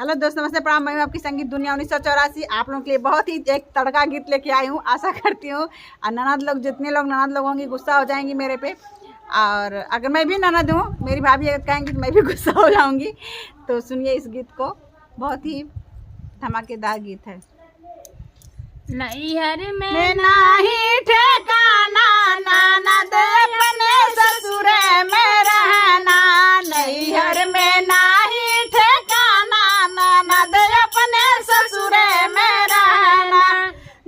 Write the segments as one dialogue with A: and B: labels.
A: Hello दोस्त, नमस्ते, प्रणाम। मैं हूं आपकी संगीत दुनिया 1984। आप लोगों के लिए बहुत ही एक तड़का गीत लेके आई हूं। आशा करती हूं ननद लोग, जितने लोग ननद लोग होंगी, गुस्सा हो जाएंगी मेरे पे। और अगर मैं भी ननद हूं, मेरी भाभी अगर कहेंगी तो मैं भी गुस्सा हो जाऊंगी। तो सुनिए इस गीत को, बहुत ही धमाकेदार गीत है।
B: नैहर में
A: नाही ठिकाना, ननद अपने ससुर में रहना। नैहर में नाही ठिकाना, ननद अपने ससुर में रहना।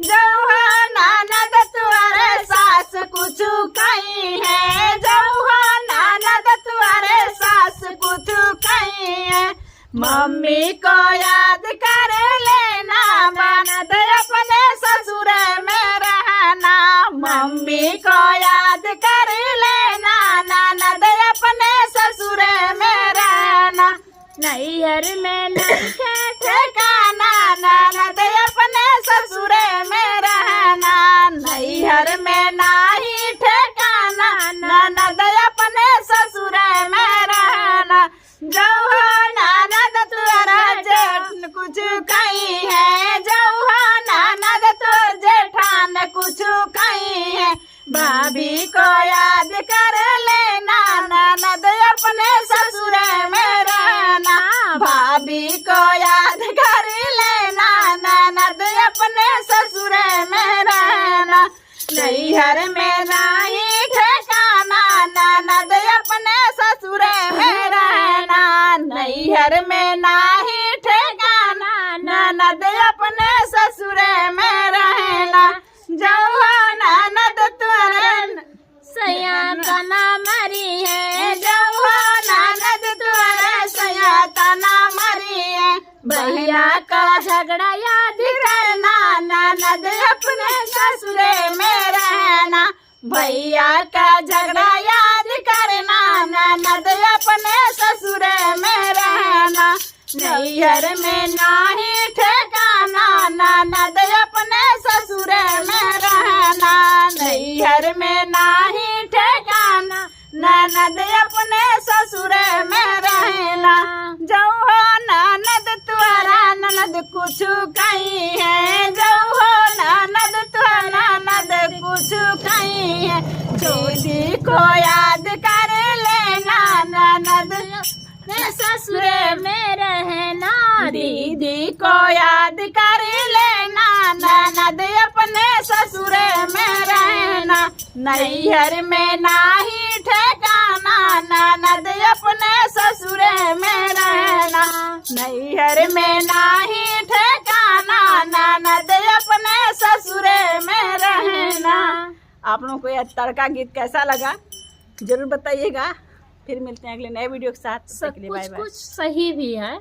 A: जौहा ननद तुअरे सास कुछ कही है, जौहा ननद तुअरे सास कुछ कही है। मम्मी को याद कर लेना, ननद अपने ससुर में रहना। मम्मी को याद कर लेना, ननद अपने ससुर में रहना।
B: नैहर में नहीं
A: ठिकाना, ननद अपने ससुर में रहना। नैहर में नाही ठिकाना, ननद अपने ससुर में रहना। जौहा ननद तुअरा जेठ कुछ कही है, जौहा ननद तुअर जेठान कुछ कही है। भाभी को याद कर लेना, ननद अपने ससुर में रहना। भाभी को याद कर लेना, ननद अपने ससुर में रहना। नैहर में नाही ठिकाना, ननद अपने ससुर में रहना। नैहर में नाही ठिकाना, ननद अपने ससुर में रहना। जौहा ननद तुअरे
B: सयातना मरी है,
A: जौहा ननद तुअरे सयातना मरी है। भैया का
B: झगड़ा याद
A: करना, ननद अपने ससुर में रहना। भैया का झगड़ा याद करना, ननद अपने ससुर में रहना। नैहर में नाही ठिकाना, ननद अपने ससुर में रहना। नैहर में नाही ठिकाना, ननद अपने ससुर में रहना। जौहा ननद तुअरा ननद कुछ कही है, जौहा ननद तुअरा ननद कुछ कही है। दीदी को याद कर लेना, ननद
B: ससुर में रहना।
A: दीदी को याद कर लेना, ननद अपने ससुर में रहना। नैहर में नाही ठिकाना, ननद अपने ससुर में रहना। नैहर में नाही ठिकाना, ननद अपने ससुर में रहना। आप लोगों को यह तड़का गीत कैसा लगा जरूर बताइएगा। फिर मिलते हैं अगले नए वीडियो के साथ।
B: सब कुछ सही भी है।